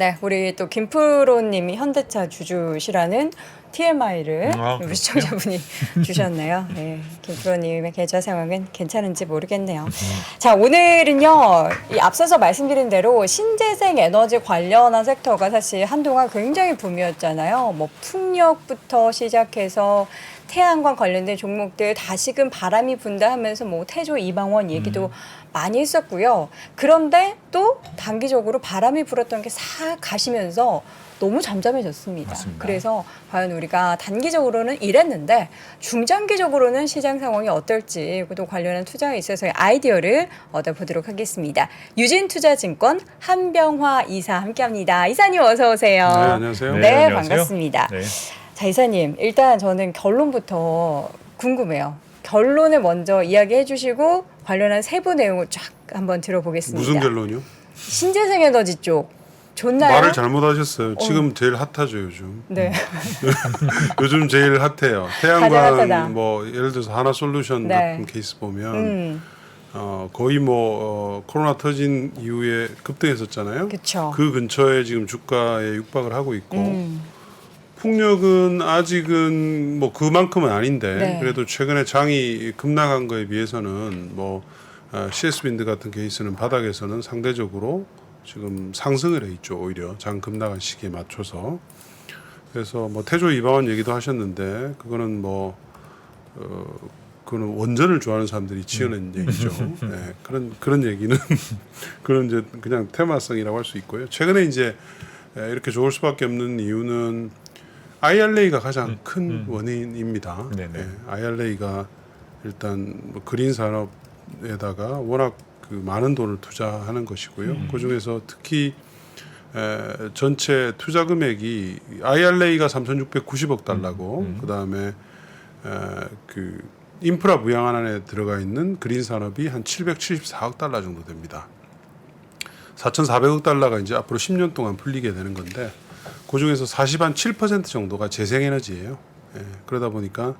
네, 우리 또 김프로님이 현대차 주주시라는 TMI를 우리 시청자분이 주셨네요. 네, 김프로님의 계좌 상황은 괜찮은지 모르겠네요. 자, 오늘은요, 이 앞서서 말씀드린 대로 신재생 에너지 관련한 섹터가 사실 한동안 굉장히 붐이었잖아요. 뭐 풍력부터 시작해서 태양광 관련된 종목들 다시금 바람이 분다 하면서 뭐 태조 이방원 얘기도 많이 했었고요. 그런데 또 단기적으로 바람이 불었던 게 싹 가시면서 너무 잠잠해졌습니다. 맞습니다. 그래서 과연 우리가 단기적으로는 이랬는데 중장기적으로는 시장 상황이 어떨지 또 관련한 투자에 있어서의 아이디어를 얻어보도록 하겠습니다. 유진투자증권 한병화 이사 함께합니다. 이사님 어서 오세요. 네, 안녕하세요. 네, 안녕하세요. 반갑습니다. 네. 자, 이사님 일단 저는 결론부터 궁금해요. 결론을 먼저 이야기해 주시고 관련한 세부 내용을 쫙 한번 들어보겠습니다. 무슨 결론이요? 신재생 에너지 쪽 좋나요? 말을 잘못하셨어요. 지금 제일 핫하죠 요즘. 네. 요즘 제일 핫해요. 가장 핫하다. 태양광 뭐 예를 들어서 하나솔루션 네. 같은 케이스 보면 거의 뭐 코로나 터진 이후에 급등했었잖아요. 그쵸. 그 근처에 지금 주가에 육박을 하고 있고 풍력은 아직은 뭐 그만큼은 아닌데 네. 그래도 최근에 장이 급락한 거에 비해서는 뭐 CS 윈드 같은 케이스는 바닥에서는 상대적으로 지금 상승을 해 있죠. 오히려 장 급락한 시기에 맞춰서. 그래서 뭐 태조 이방원 얘기도 하셨는데 그거는 뭐 그거는 원전을 좋아하는 사람들이 지어낸 얘기죠. 네, 그런 얘기는 그런 이제 그냥 테마성이라고 할 수 있고요. 최근에 이제 이렇게 좋을 수밖에 없는 이유는 IRA가 가장 큰 원인입니다. 네네. IRA가 일단 뭐 그린 산업에다가 워낙 그 많은 돈을 투자하는 것이고요. 그 중에서 특히 전체 투자 금액이 IRA가 3,690억 달러고 그 다음에 그 인프라 부양안에 들어가 있는 그린 산업이 한 774억 달러 정도 됩니다. 4,400억 달러가 이제 앞으로 10년 동안 풀리게 되는 건데 그 중에서 47% 정도가 재생에너지예요. 그러다 보니까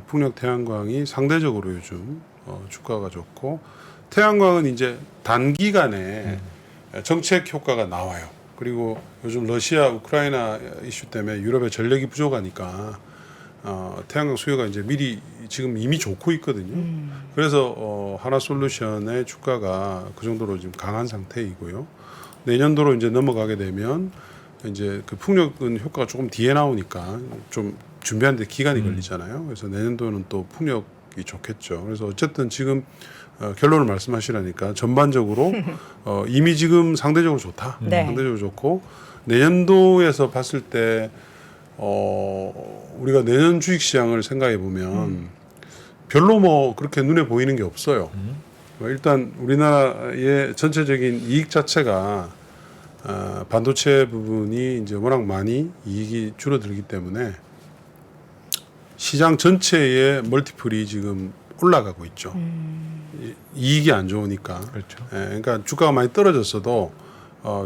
풍력 태양광이 상대적으로 요즘 주가가 좋고 태양광은 이제 단기간에 정책 효과가 나와요. 그리고 요즘 러시아 우크라이나 이슈 때문에 유럽의 전력이 부족하니까 태양광 수요가 이제 미리 지금 이미 좋고 있거든요. 그래서 하나솔루션의 주가가 그 정도로 지금 강한 상태이고요. 내년도로 이제 넘어가게 되면 이제 그 풍력은 효과가 조금 뒤에 나오니까 좀 준비하는데 기간이 걸리잖아요. 그래서 내년도는 또 풍력이 좋겠죠. 그래서 어쨌든 지금 결론을 말씀하시라니까 전반적으로 이미 지금 상대적으로 좋다. 네. 상대적으로 좋고 내년도에서 봤을 때 우리가 내년 주식시장을 생각해 보면 별로 뭐 그렇게 눈에 보이는 게 없어요. 일단 우리나라의 전체적인 이익 자체가 반도체 부분이 이제 워낙 많이 이익이 줄어들기 때문에 시장 전체의 멀티플이 지금 올라가고 있죠. 이익이 안 좋으니까. 그렇죠. 그러니까 주가가 많이 떨어졌어도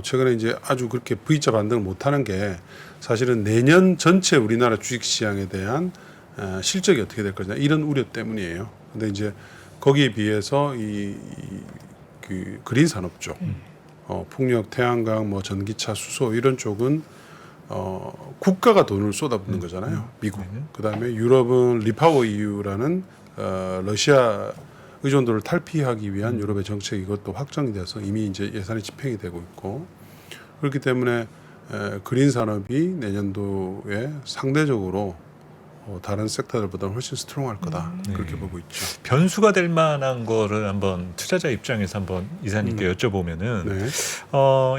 최근에 이제 아주 그렇게 V자 반등을 못하는 게 사실은 내년 전체 우리나라 주식시장에 대한 실적이 어떻게 될 거냐 이런 우려 때문이에요. 근데 이제 거기에 비해서 그 그린 산업 쪽, 풍력, 태양광, 뭐 전기차, 수소 이런 쪽은 국가가 돈을 쏟아붓는 거잖아요. 미국. 그다음에 유럽은 리파워 EU라는 러시아 의존도를 탈피하기 위한 유럽의 정책 이것도 확정이 돼서 이미 이제 예산이 집행이 되고 있고 그렇기 때문에 그린 산업이 내년도에 상대적으로 다른 섹터들보다 훨씬 스트롱할 거다 그렇게 보고 있죠. 변수가 될 만한 거를 한번 투자자 입장에서 한번 이사님께 여쭤보면은 네.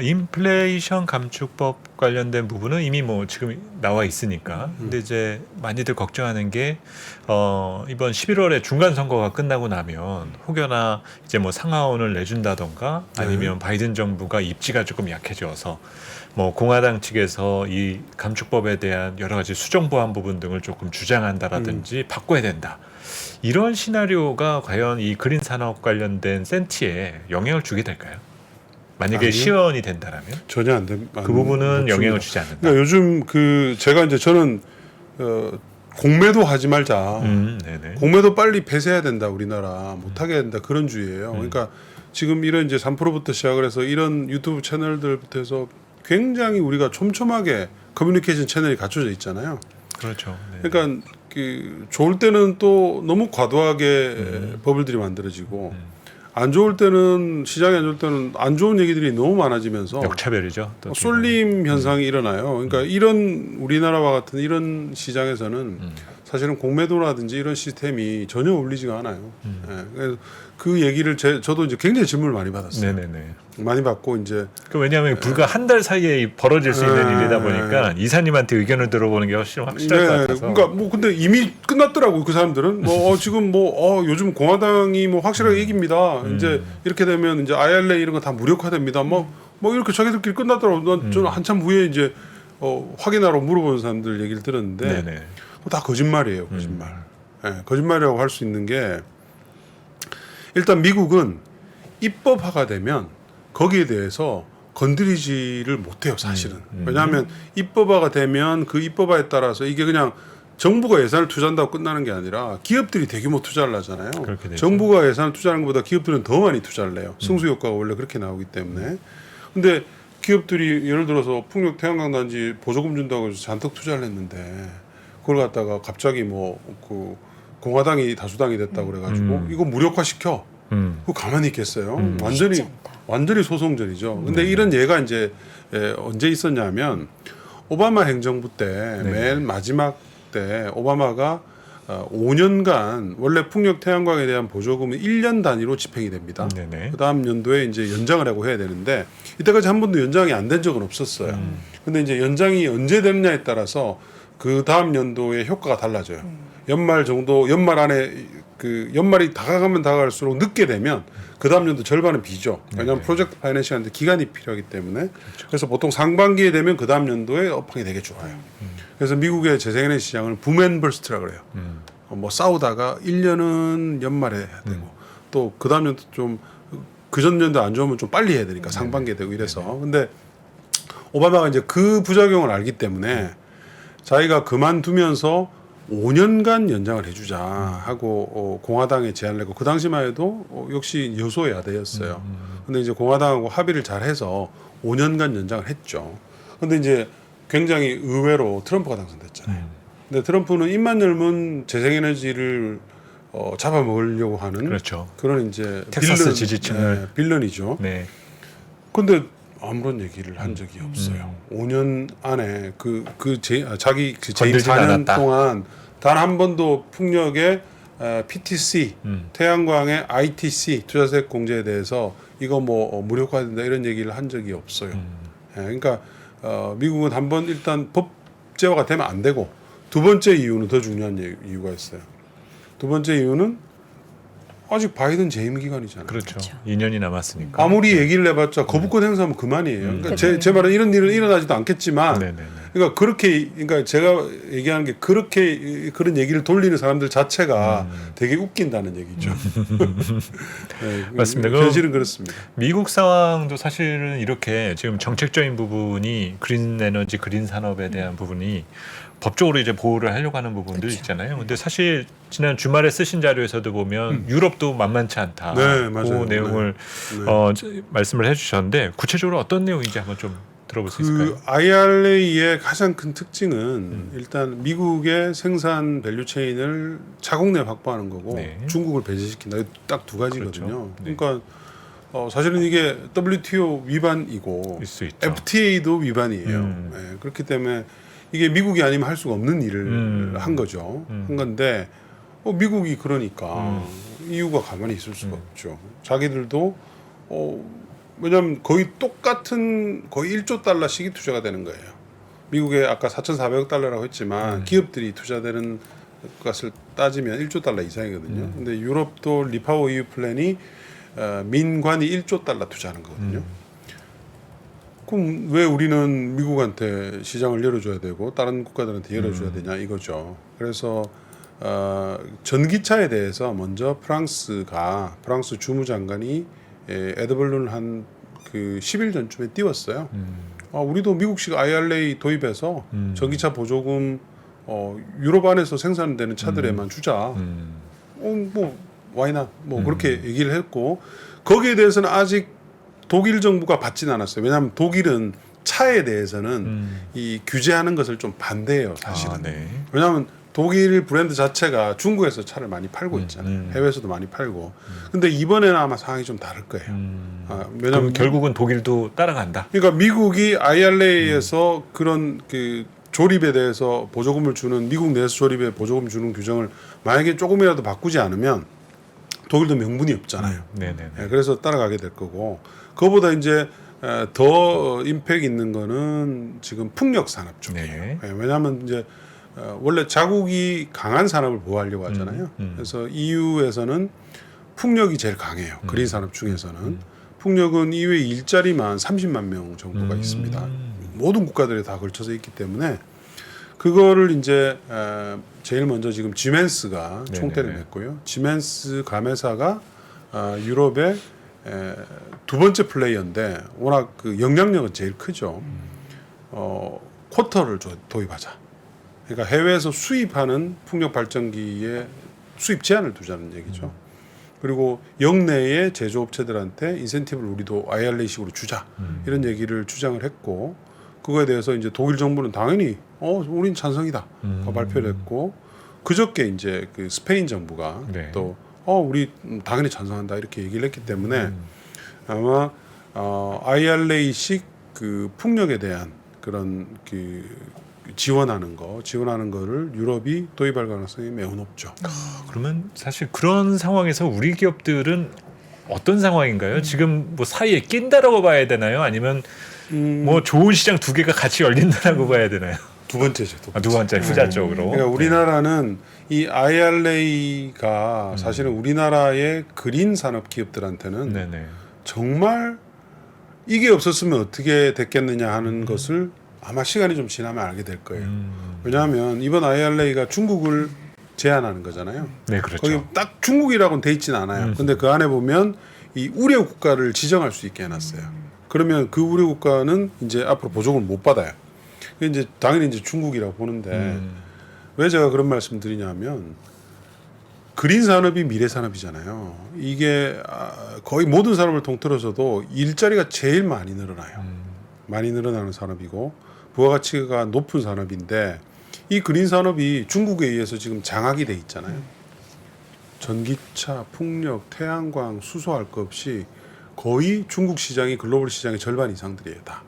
인플레이션 감축법 관련된 부분은 이미 뭐 지금 나와 있으니까. 근데 이제 많이들 걱정하는 게 이번 11월에 중간 선거가 끝나고 나면 혹여나 이제 뭐 상하원을 내준다던가 아니면 바이든 정부가 입지가 조금 약해져서 뭐 공화당 측에서 이 감축법에 대한 여러 가지 수정 보완 부분 등을 조금 주장한다라든지 바꿔야 된다. 이런 시나리오가 과연 이 그린 산업 관련된 센티에 영향을 주게 될까요? 만약에 아니요. 시연이 된다라면 전혀 안 돼. 그 부분은 영향을 주지 않는다. 그러니까 요즘 그 제가 이제 저는 공매도 하지 말자. 네네. 공매도 빨리 폐쇄해야 된다. 우리나라 못하게 된다. 그런 주의예요. 그러니까 지금 이런 이제 3%부터 시작을 해서 이런 유튜브 채널들부터 해서 굉장히 우리가 촘촘하게 커뮤니케이션 채널이 갖춰져 있잖아요. 그렇죠. 네. 그러니까 그 좋을 때는 또 너무 과도하게 버블들이 만들어지고 안 좋을 때는 시장이 안 좋을 때는 안 좋은 얘기들이 너무 많아지면서 역차별이죠. 또 쏠림 현상이 일어나요. 그러니까 이런 우리나라와 같은 이런 시장에서는 사실은 공매도라든지 이런 시스템이 전혀 어울리지가 않아요. 예, 그래서 그 얘기를 저도 이제 굉장히 질문을 많이 받았어요. 네네네. 많이 받고 이제 왜냐하면 불과 한 달 사이에 벌어질 수 있는 네. 일이다 보니까 이사님한테 의견을 들어보는 게 훨씬 확실할 것 같아서. 그러니까 뭐 근데 이미 끝났더라고요. 그 사람들은 뭐 지금 뭐 요즘 공화당이 뭐 확실하게 이깁니다. 이제 이렇게 되면 이제 IRA 이런 거 다 무력화됩니다. 뭐 이렇게 자기들끼리 끝났더라고. 저는 한참 후에 이제 확인하러 물어보는 사람들 얘기를 들었는데 네네. 다 거짓말이에요. 거짓말. 예, 거짓말이라고 할 수 있는 게 일단 미국은 입법화가 되면 거기에 대해서 건드리지를 못해요. 사실은. 왜냐하면 입법화가 되면 그 입법화에 따라서 이게 그냥 정부가 예산을 투자한다고 끝나는 게 아니라 기업들이 대규모 투자를 하잖아요. 그렇게 되죠. 정부가 예산을 투자하는 것보다 기업들은 더 많이 투자를 해요. 승수 효과가 원래 그렇게 나오기 때문에. 근데 기업들이 예를 들어서 풍력 태양광 단지 보조금 준다고 해서 잔뜩 투자를 했는데 그걸 갖다가 갑자기 뭐 그 공화당이 다수당이 됐다고 그래가지고 이거 무력화 시켜. 그거 가만히 있겠어요? 쉽지 않다. 완전히 소송전이죠. 근데 이런 예가 이제 언제 있었냐면 오바마 행정부 때 맨 마지막 때 오바마가 5년간 원래 풍력 태양광에 대한 보조금은 1년 단위로 집행이 됩니다. 네네. 그 다음 연도에 이제 연장을 하고 해야 되는데 이때까지 한 번도 연장이 안 된 적은 없었어요. 근데 이제 연장이 언제 되느냐에 따라서 그 다음 연도의 효과가 달라져요. 연말 정도, 연말 안에 그 연말이 다가가면 다가갈수록 늦게 되면 그 다음 연도 절반은 비죠. 왜냐하면 프로젝트 파이낸싱하는데 기간이 필요하기 때문에. 그래서 보통 상반기에 되면 그 다음 연도에 업황이 되게 좋아요. 그래서 미국의 재생에너지 시장을 붐앤버스트라 그래요. 뭐 싸우다가 1년은 연말에 해야 되고 또 그 다음 연도 좀 그 전 연도 안 좋으면 좀 빨리 해야 되니까 상반기에 되고 이래서. 근데 오바마가 이제 그 부작용을 알기 때문에 자기가 그만두면서 5년간 연장을 해주자 하고 공화당에 제안을 했고 그 당시만 해도 역시 여소야대였어요. 근데 이제 공화당하고 합의를 잘 해서 5년간 연장을 했죠. 근데 이제 굉장히 의외로 트럼프가 당선됐잖아요. 근데 트럼프는 입만 열면 재생에너지를 잡아먹으려고 하는 그렇죠. 그런 이제 텍사스 지지층을. 빌런이죠. 네. 근데 아무런 얘기를 한 적이 없어요. 5년 안에 자기 그 재임 건들지는 4년 않았다. 동안 단 한 번도 풍력의 PTC, 태양광의 ITC 투자세 공제에 대해서 이거 뭐 무력화된다 이런 얘기를 한 적이 없어요. 예, 그러니까 미국은 한번 일단 법제화가 되면 안 되고 두 번째 이유는 더 중요한 이유가 있어요. 두 번째 이유는 아직 바이든 재임 기간이잖아요. 그렇죠. 2년이 남았으니까. 아무리 얘기를 해봤자 거부권 행사하면 그만이에요. 그러니까 제 말은 이런 일은 일어나지도 않겠지만, 네네네. 그러니까 그러니까 제가 얘기하는 게 그런 얘기를 돌리는 사람들 자체가 되게 웃긴다는 얘기죠. 네, 맞습니다. 현실은 그렇습니다. 미국 상황도 사실은 이렇게 지금 정책적인 부분이 그린 에너지, 그린 산업에 대한 부분이 법적으로 이제 보호를 하려고 하는 부분들 있잖아요. 근데 사실 지난 주말에 쓰신 자료에서도 보면 유럽도 만만치 않다. 네, 맞아요. 그 내용을 네. 말씀을 해주셨는데 구체적으로 어떤 내용인지 한번 좀 들어볼 수 있을까요? 그 IRA의 가장 큰 특징은 일단 미국의 생산 밸류체인을 자국 내 확보하는 거고 네. 중국을 배제시킨다. 딱 두 가지거든요. 그렇죠. 네. 그러니까 사실은 이게 WTO 위반이고 있을 수 있죠. FTA도 위반이에요. 예, 그렇기 때문에 이게 미국이 아니면 할 수가 없는 일을 한 거죠. 한 건데 미국이 그러니까 EU가 가만히 있을 수가 없죠. 자기들도 왜냐하면 거의 똑같은 거의 1조 달러씩이 투자가 되는 거예요. 미국에 아까 4,400억 달러라고 했지만 기업들이 투자되는 것을 따지면 1조 달러 이상이거든요. 근데 유럽도 리파워 EU 플랜이 민관이 1조 달러 투자하는 거거든요. 그럼 왜 우리는 미국한테 시장을 열어줘야 되고 다른 국가들한테 열어줘야 되냐 이거죠. 그래서 전기차에 대해서 먼저 프랑스 주무장관이 에드벌룬을 한 그 10일 전쯤에 띄웠어요. 우리도 미국식 IRA 도입해서 전기차 보조금 유럽 안에서 생산되는 차들에만 주자. 뭐 와이나 뭐 그렇게 얘기를 했고 거기에 대해서는 아직 독일 정부가 받지는 않았어요. 왜냐하면 독일은 차에 대해서는 이 규제하는 것을 좀 반대해요, 사실은. 아, 네. 왜냐하면 독일 브랜드 자체가 중국에서 차를 많이 팔고 있잖아요. 해외에서도 많이 팔고. 근데 이번에는 아마 상황이 좀 다를 거예요. 왜냐하면 결국은 독일도 따라간다. 그러니까 미국이 IRA에서 그런 그 조립에 대해서 보조금을 주는 미국 내에서 조립에 보조금 주는 규정을 만약에 조금이라도 바꾸지 않으면 독일도 명분이 없잖아요. 네네. 예, 그래서 따라가게 될 거고 그거보다 이제 더 임팩 있는 거는 지금 풍력 산업 쪽이에요. 네. 예, 왜냐하면 이제 원래 자국이 강한 산업을 보호하려고 하잖아요. 그래서 EU에서는 풍력이 제일 강해요. 그린 산업 중에서는 풍력은 EU의 일자리만 30만 명 정도가 있습니다. 모든 국가들에 다 걸쳐서 있기 때문에 그거를 이제 제일 먼저 지금 지멘스가 네네네. 총대를 냈고요. 지멘스 가매사가 유럽의 두 번째 플레이어인데 워낙 그 영향력은 제일 크죠. 쿼터를 도입하자. 그러니까 해외에서 수입하는 풍력 발전기에 수입 제한을 두자는 얘기죠. 그리고 영내의 제조업체들한테 인센티브를 우리도 IRA식으로 주자 이런 얘기를 주장을 했고 그거에 대해서 이제 독일 정부는 당연히 우린 찬성이다 발표를 했고 그저께 이제 그 스페인 정부가 네. 또 우리 당연히 찬성한다 이렇게 얘기를 했기 때문에 아마 IRA식 그 풍력에 대한 그런 그 지원하는 거를 유럽이 도입할 가능성이 매우 높죠. 그러면 사실 그런 상황에서 우리 기업들은 어떤 상황인가요? 지금 뭐 사이에 낀다라고 봐야 되나요? 아니면 뭐 좋은 시장 두 개가 같이 열린다라고 봐야 되나요? 두 번째죠. 두 번째 후자 쪽으로. 그러니까 우리나라는 이 IRA가 사실은 우리나라의 그린 산업 기업들한테는 네네. 정말 이게 없었으면 어떻게 됐겠느냐 하는 것을 아마 시간이 좀 지나면 알게 될 거예요. 왜냐하면 이번 IRA가 중국을 제한하는 거잖아요. 네, 그렇죠. 거기 딱 중국이라고는 돼 있지는 않아요. 근데 그 안에 보면 이 우려 국가를 지정할 수 있게 해놨어요. 그러면 그 우려 국가는 이제 앞으로 보조금을 못 받아요. 이제 당연히 이제 중국이라고 보는데 왜 제가 그런 말씀 드리냐면 그린 산업이 미래 산업이잖아요. 이게 거의 모든 산업을 통틀어서도 일자리가 제일 많이 늘어나요. 많이 늘어나는 산업이고 부가가치가 높은 산업인데 이 그린 산업이 중국에 의해서 지금 장악이 돼 있잖아요. 전기차, 풍력, 태양광, 수소할 것 없이 거의 중국 시장이 글로벌 시장의 절반 이상들이에요, 다.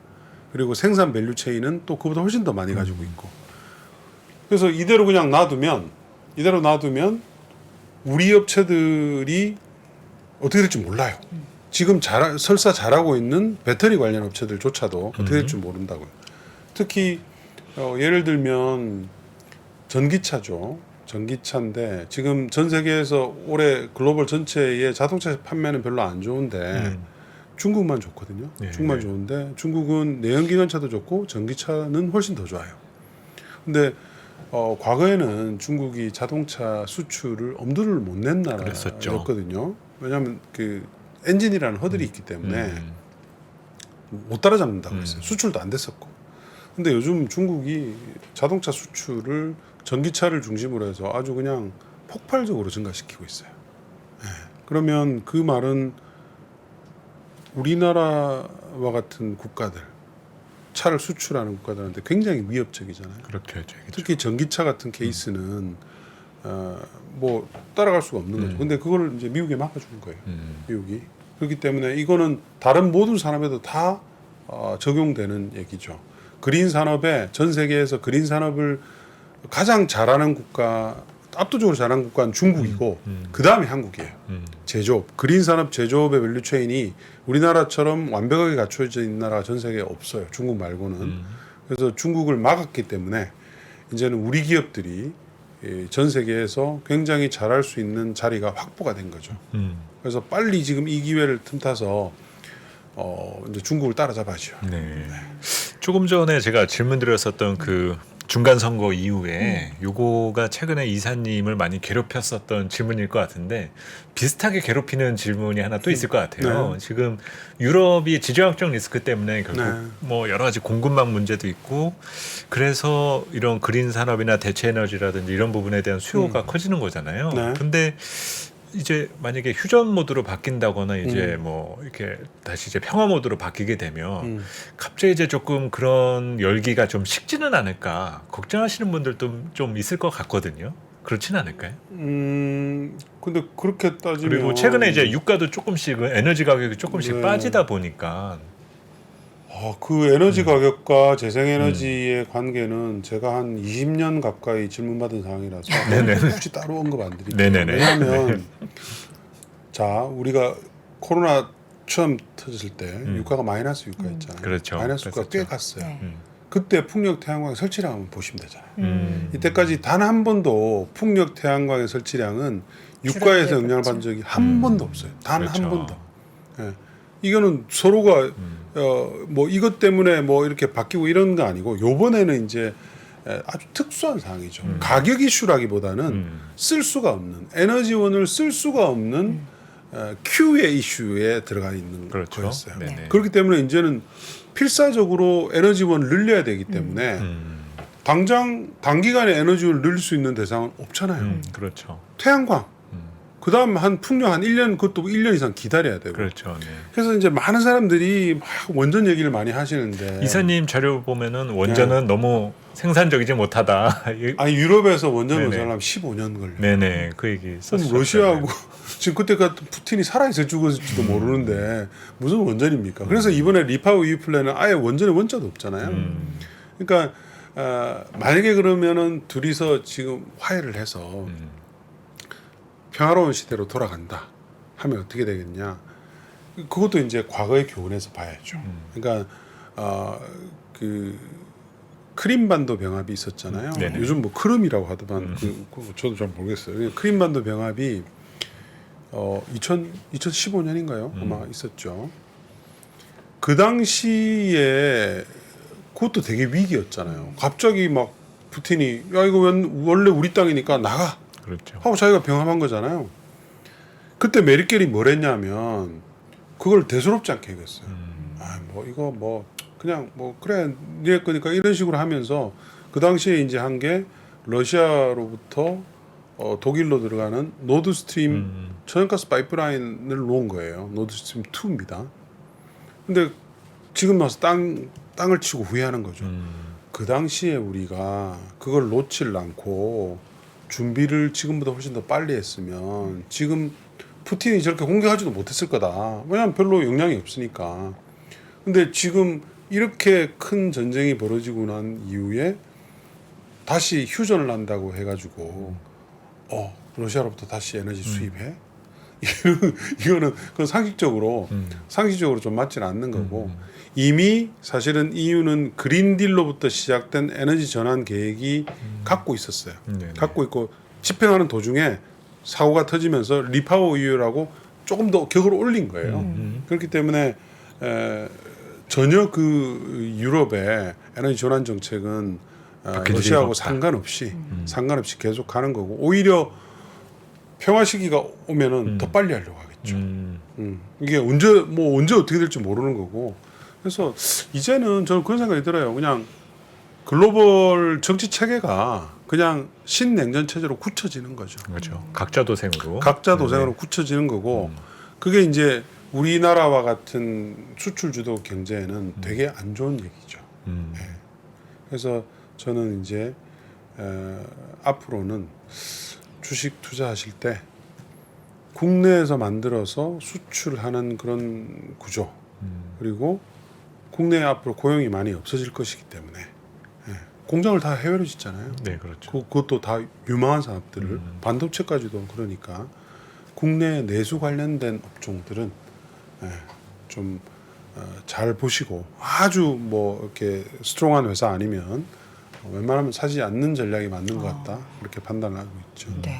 그리고 생산 밸류 체인은 또 그보다 훨씬 더 많이 가지고 있고. 그래서 이대로 그냥 놔두면 우리 업체들이 어떻게 될지 몰라요. 지금 설사 잘하고 있는 배터리 관련 업체들조차도 어떻게 될지 모른다고요. 특히 예를 들면 전기차죠. 전기차인데 지금 전 세계에서 올해 글로벌 전체의 자동차 판매는 별로 안 좋은데 중국만 좋거든요. 네, 중국만 네. 좋은데 중국은 내연기관차도 좋고 전기차는 훨씬 더 좋아요. 근데 과거에는 중국이 자동차 수출을 엄두를 못 낸 그랬었죠. 나라였거든요. 왜냐하면 그 엔진이라는 허들이 있기 때문에 못 따라잡는다고 했어요. 수출도 안 됐었고. 근데 요즘 중국이 자동차 수출을 전기차를 중심으로 해서 아주 그냥 폭발적으로 증가시키고 있어요. 네. 그러면 그 말은 우리나라와 같은 국가들, 차를 수출하는 국가들한테 굉장히 위협적이잖아요. 그렇게 되겠죠. 특히 전기차 같은 케이스는 뭐 따라갈 수가 없는 거죠. 근데 그걸 이제 미국에 막아주는 거예요. 미국이. 그렇기 때문에 이거는 다른 모든 산업에도 다 적용되는 얘기죠. 그린 산업에 전 세계에서 그린 산업을 가장 잘하는 국가, 압도적으로 잘하는 국가는 중국이고 그 다음에 한국이에요. 제조업, 그린 산업 제조업의 밸류 체인이 우리나라처럼 완벽하게 갖춰져 있는 나라가 전 세계에 없어요. 중국 말고는. 그래서 중국을 막았기 때문에 이제는 우리 기업들이 전 세계에서 굉장히 잘할 수 있는 자리가 확보가 된 거죠. 그래서 빨리 지금 이 기회를 틈타서 이제 중국을 따라잡아야죠. 네. 조금 전에 제가 질문 드렸었던 그 중간 선거 이후에 요거가 최근에 이사님을 많이 괴롭혔었던 질문일 것 같은데 비슷하게 괴롭히는 질문이 하나 또 있을 것 같아요. 네. 지금 유럽이 지정학적 리스크 때문에 결국 네. 뭐 여러 가지 공급망 문제도 있고 그래서 이런 그린 산업이나 대체 에너지라든지 이런 부분에 대한 수요가 커지는 거잖아요. 네. 근데 이제 만약에 휴전 모드로 바뀐다거나 이제 뭐 이렇게 다시 이제 평화 모드로 바뀌게 되면 갑자기 이제 조금 그런 열기가 좀 식지는 않을까 걱정하시는 분들도 좀 있을 것 같거든요. 그렇진 않을까요? 근데 그렇게 따지면 그리고 최근에 이제 유가도 조금씩 에너지 가격이 조금씩 네. 빠지다 보니까 그 에너지 가격과 재생에너지의 관계는 제가 한 20년 가까이 질문받은 사항이라서 굳이 따로 언급 안 드릴게요. 네네네. 왜냐하면 자 우리가 코로나 처음 터졌을 때 유가가 마이너스 유가였잖아요. 그렇죠. 마이너스 유가 꽤 그랬었죠. 갔어요. 네. 그때 풍력 태양광 설치량 한번 보시면 되잖아요. 이때까지 단 한 번도 풍력 태양광의 설치량은 유가에서 영향을 받은 적이 한 번도 없어요. 단 한 그렇죠. 번도. 예. 이거는 서로가 뭐 이것 때문에 뭐 이렇게 바뀌고 이런 거 아니고 요번에는 이제 아주 특수한 상황이죠. 가격 이슈라기보다는 쓸 수가 없는 에너지원을 쓸 수가 없는 큐의 이슈에 들어가 있는 그렇죠. 거였어요. 네네. 그렇기 때문에 이제는 필사적으로 에너지원을 늘려야 되기 때문에 당장 단기간에 에너지원을 늘릴 수 있는 대상은 없잖아요. 그렇죠. 태양광. 그다음 한 풍력 한 1년 그것도 1년 이상 기다려야 되고. 그렇죠. 네. 그래서 이제 많은 사람들이 막 원전 얘기를 많이 하시는데 이사님 자료 보면은 원전은 너무 생산적이지 못하다. 아니 유럽에서 원전 네네. 건설하면 15년 걸려요. 네네 그 얘기 그럼 썼었잖아요. 러시아하고 지금 그때 같은 푸틴이 살아있어 죽었을지도 모르는데 무슨 원전입니까? 그래서 이번에 리파워 EU 플랜은 아예 원전에 원자도 없잖아요. 그러니까 만약에 그러면은 둘이서 지금 화해를 해서 평화로운 시대로 돌아간다 하면 어떻게 되겠냐? 그것도 이제 과거의 교훈에서 봐야죠. 그러니까 그 크림반도 병합이 있었잖아요. 네네. 요즘 뭐 크름이라고 하더만 저도 잘 모르겠어요. 크림반도 병합이 2015년인가요? 아마 있었죠. 그 당시에 그것도 되게 위기였잖아요. 갑자기 막 푸틴이 야 이거 원래 우리 땅이니까 나가 그렇죠. 하고 자기가 병합한 거잖아요. 그때 메르켈이 뭘 했냐면 그걸 대수롭지 않게 얘기했어요. 뭐 이거 뭐 그냥 뭐 그래 네 거니까 이런 식으로 하면서 그 당시에 이제 한 게 러시아로부터 독일로 들어가는 노드스트림 천연가스 파이프라인을 놓은 거예요. 노드스트림 2입니다. 근데 지금 와서 땅을 치고 후회하는 거죠. 그 당시에 우리가 그걸 놓질 않고 준비를 지금보다 훨씬 더 빨리 했으면 지금 푸틴이 저렇게 공격하지도 못했을 거다. 왜냐하면 별로 영향이 없으니까. 근데 지금 이렇게 큰 전쟁이 벌어지고 난 이후에 다시 휴전을 한다고 해가지고 러시아로부터 다시 에너지 수입해? 이거는 그건 상식적으로 좀 맞지는 않는 거고 이미 사실은 EU는 그린딜로부터 시작된 에너지 전환 계획이 갖고 있었어요. 갖고 있고 집행하는 도중에 사고가 터지면서 리파워 EU라고 조금 더 격을 올린 거예요. 그렇기 때문에 전혀 그 유럽의 에너지 전환 정책은 러시아하고 상관없이 계속 가는 거고 오히려 평화 시기가 오면은 더 빨리 하려고 하겠죠. 이게 언제 어떻게 될지 모르는 거고 그래서 이제는 저는 그런 생각이 들어요. 그냥 글로벌 정치 체계가 그냥 신냉전 체제로 굳혀지는 거죠. 그렇죠. 각자 도생으로. 각자 도생으로 굳혀지는 거고 그게 이제 우리나라와 같은 수출 주도 경제에는 되게 안 좋은 얘기죠. 네. 그래서 저는 이제 앞으로는 주식 투자하실 때 국내에서 만들어서 수출하는 그런 구조 그리고 국내에 앞으로 고용이 많이 없어질 것이기 때문에 공장을 다 해외로 짓잖아요. 네, 그렇죠. 그것도 다 유망한 산업들을 반도체까지도 그러니까 국내 내수 관련된 업종들은 좀 잘 보시고 아주 뭐 이렇게 스트롱한 회사 아니면 웬만하면 사지 않는 전략이 맞는 것 같다 이렇게 판단하고 있죠. 네.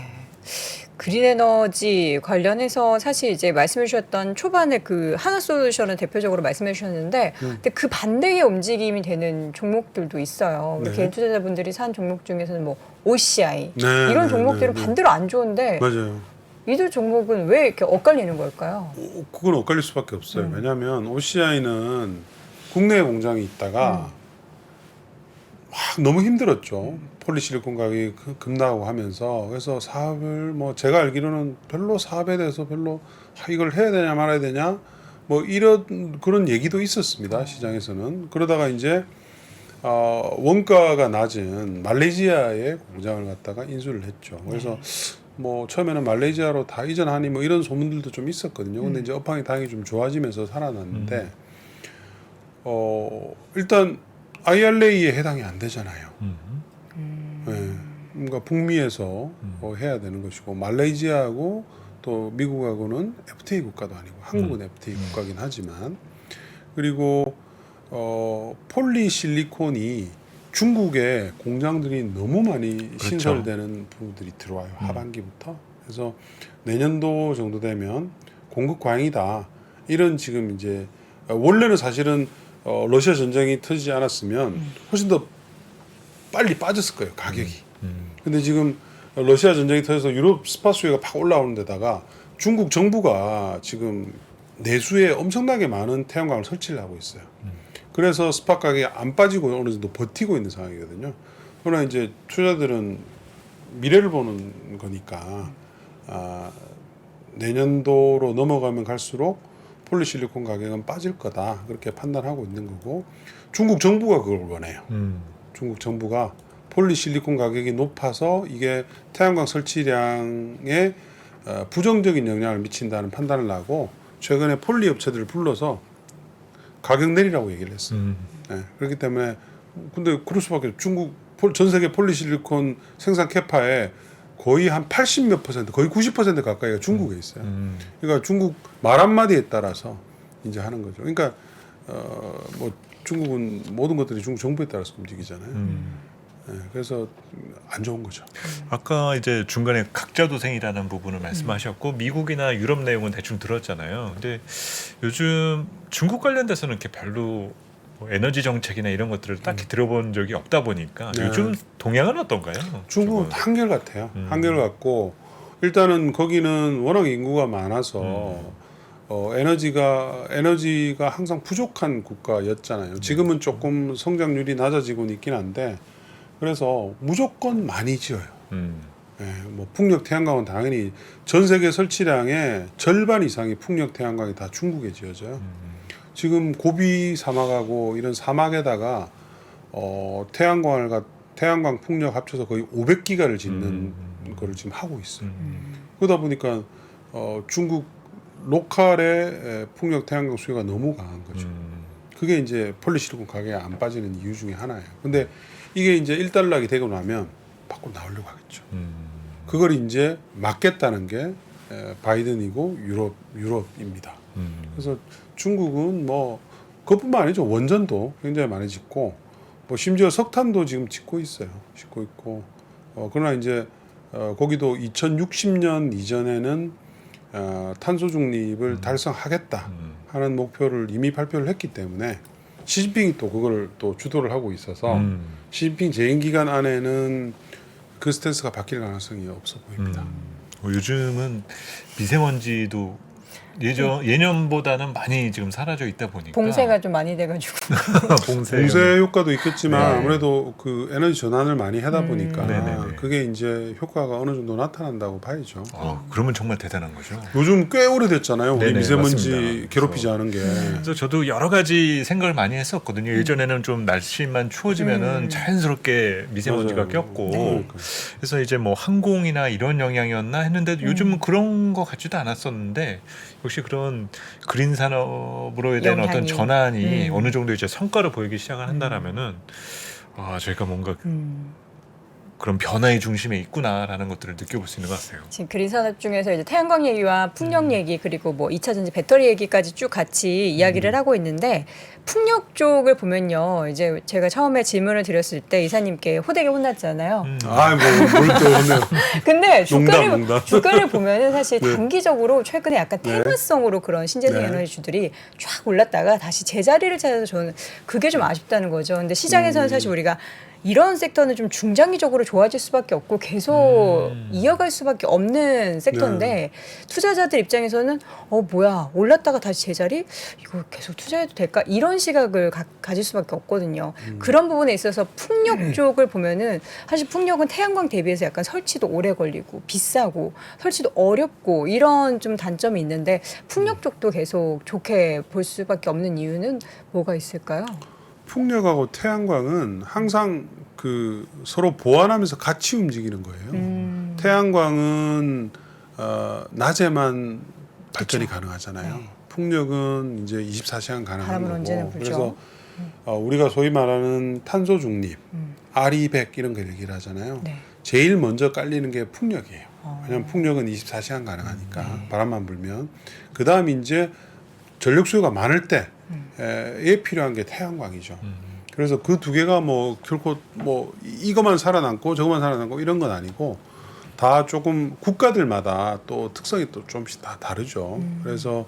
그린 에너지 관련해서 사실 이제 말씀해 주셨던 초반에 그 하나솔루션을 대표적으로 말씀해 주셨는데 근데 그 반대의 움직임이 되는 종목들도 있어요. 우리 네. 개인 투자자분들이 산 종목 중에서는 뭐 OCI 네, 이런 네, 종목들은 네, 네. 반대로 안 좋은데 맞아요. 이들 종목은 왜 이렇게 엇갈리는 걸까요? 그건 엇갈릴 수밖에 없어요. 왜냐하면 OCI는 국내 공장이 있다가 막 너무 힘들었죠. 폴리실리콘 가격이 급락하고 하면서. 그래서 사업을 뭐 제가 알기로는 별로 사업에 대해서 별로 이걸 해야 되냐 말아야 되냐 뭐 이런 그런 얘기도 있었습니다. 시장에서는. 그러다가 이제 원가가 낮은 말레이시아에 공장을 갖다가 인수를 했죠. 그래서 뭐 처음에는 말레이시아로 다 이전하니 뭐 이런 소문들도 좀 있었거든요. 근데 이제 업황이 다행히 좀 좋아지면서 살아났는데 일단 IRA에 해당이 안 되잖아요. 네. 그러니까 북미에서 해야 되는 것이고 말레이시아하고 또 미국하고는 FTA 국가도 아니고 한국은 FTA 국가긴 하지만 그리고 폴리실리콘이 중국에 공장들이 너무 많이 그렇죠. 신설되는 부분들이 들어와요. 하반기부터. 그래서 내년도 정도 되면 공급 과잉이다. 이런 지금 이제 원래는 사실은 러시아 전쟁이 터지지 않았으면 훨씬 더 빨리 빠졌을 거예요. 가격이. 근데 지금 러시아 전쟁이 터져서 유럽 스팟 수요가 팍 올라오는 데다가 중국 정부가 지금 내수에 엄청나게 많은 태양광을 설치를 하고 있어요. 그래서 스팟 가격이 안 빠지고 어느 정도 버티고 있는 상황이거든요. 그러나 이제 투자들은 미래를 보는 거니까 내년도로 넘어가면 갈수록 폴리실리콘 가격은 빠질 거다. 그렇게 판단하고 있는 거고 중국 정부가 그걸 원해요. 중국 정부가 폴리실리콘 가격이 높아서 이게 태양광 설치량에 부정적인 영향을 미친다는 판단을 하고 최근에 폴리 업체들을 불러서 가격 내리라고 얘기를 했어요. 네, 그렇기 때문에 근데 그럴 수밖에 중국 전 세계 폴리실리콘 생산 캐파의 거의 한 80몇 %, 거의 90% 가까이가 중국에 있어요. 그러니까 중국 말 한마디에 따라서 이제 하는 거죠. 그러니까 뭐 중국은 모든 것들이 중국 정부에 따라서 움직이잖아요. 네, 그래서 안 좋은 거죠. 아까 이제 중간에 각자 도생이라는 부분을 말씀하셨고 미국이나 유럽 내용은 대충 들었잖아요. 근데 요즘 중국 관련돼서는 이렇게 별로 뭐 에너지 정책이나 이런 것들을 딱히 들어본 적이 없다 보니까 네. 요즘 동향은 어떤가요? 중국은 한결같아요. 한결같고 일단은 거기는 워낙 인구가 많아서 에너지가 항상 부족한 국가였잖아요. 지금은 조금 성장률이 낮아지고는 있긴 한데 그래서 무조건 많이 지어요. 예, 뭐 풍력 태양광은 당연히 전 세계 설치량의 절반 이상이 풍력 태양광이 다 중국에 지어져요. 지금 고비 사막하고 이런 사막에다가 태양광 풍력 합쳐서 거의 500기가를 짓는 거를 지금 하고 있어요. 그러다 보니까 중국 로컬의 풍력 태양광 수요가 너무 강한 거죠. 그게 이제 폴리실리콘 가격이 안 빠지는 이유 중에 하나예요. 근데 이게 이제 1달러가 되고 나면 밖으로 나오려고 하겠죠. 그걸 이제 막겠다는 게 바이든이고 유럽입니다. 그래서 중국은 뭐 그것뿐만 아니죠. 원전도 굉장히 많이 짓고 뭐 심지어 석탄도 지금 짓고 있어요. 짓고 있고 그러나 이제 거기도 2060년 이전에는 탄소 중립을 달성하겠다 하는 목표를 이미 발표를 했기 때문에 시진핑이 또 그걸 또 주도를 하고 있어서 시진핑 재임 기간 안에는 그 스탠스가 바뀔 가능성이 없어 보입니다. 요즘은 미세먼지도 예년보다는 많이 지금 사라져 있다 보니까 봉쇄가 좀 많이 돼가지고 봉쇄 효과도 있겠지만 네. 아무래도 그 에너지 전환을 많이 하다 보니까 네네네. 그게 이제 효과가 어느 정도 나타난다고 봐야죠. 그러면 정말 대단한 거죠. 요즘 꽤 오래됐잖아요. 우리 네네, 미세먼지 맞습니다. 괴롭히지 않은 게. 그래서 저도 여러 가지 생각을 많이 했었거든요. 예전에는 좀 날씨만 추워지면은 자연스럽게 미세먼지가 맞아요. 꼈고 네. 그래서 이제 뭐 항공이나 이런 영향이었나 했는데 요즘은 그런 것 같지도 않았었는데 역시 그런 그린 산업으로에 대한 어떤 영향이. 전환이 어느 정도 이제 성과를 보이기 시작을 한다라면은 저희가 뭔가 그런 변화의 중심에 있구나라는 것들을 느껴볼 수 있는 것 같아요. 지금 그린 산업 중에서 이제 태양광 얘기와 풍력 얘기 그리고 뭐 2차 전지 배터리 얘기까지 쭉 같이 이야기를 하고 있는데 풍력 쪽을 보면요. 이제 제가 처음에 질문을 드렸을 때 이사님께 호되게 혼났잖아요. 뭘또 오네요. 근데 농담. 주가를 보면은 사실 네. 단기적으로 최근에 약간 네. 테마성으로 그런 신재생 네. 에너지주들이 쫙 올랐다가 다시 제자리를 찾아서 저는 그게 좀 아쉽다는 거죠. 근데 시장에서는 사실 우리가 이런 섹터는 좀 중장기적으로 좋아질 수밖에 없고 계속 이어갈 수밖에 없는 섹터인데 투자자들 입장에서는 뭐야 올랐다가 다시 제자리 이거 계속 투자해도 될까 이런 시각을 가질 수밖에 없거든요. 그런 부분에 있어서 풍력 쪽을 보면은 사실 풍력은 태양광 대비해서 약간 설치도 오래 걸리고 비싸고 설치도 어렵고 이런 좀 단점이 있는데 풍력 쪽도 계속 좋게 볼 수밖에 없는 이유는 뭐가 있을까요? 풍력하고 태양광은 항상 그 서로 보완하면서 같이 움직이는 거예요. 태양광은 낮에만 발전이 가능하잖아요. 네. 풍력은 이제 24시간 가능한 바람은 언제나 거고. 불죠. 그래서 우리가 소위 말하는 탄소 중립, RE100 이런 거 얘기를 하잖아요. 네. 제일 먼저 깔리는 게 풍력이에요. 왜냐하면 풍력은 24시간 가능하니까 바람만 불면. 그 다음 이제 전력 수요가 많을 때에 필요한 게 태양광이죠. 그래서 그 두 개가 뭐 결코 뭐 이것만 살아남고 저것만 살아남고 이런 건 아니고 다 조금 국가들마다 또 특성이 또 좀씩 다 다르죠. 그래서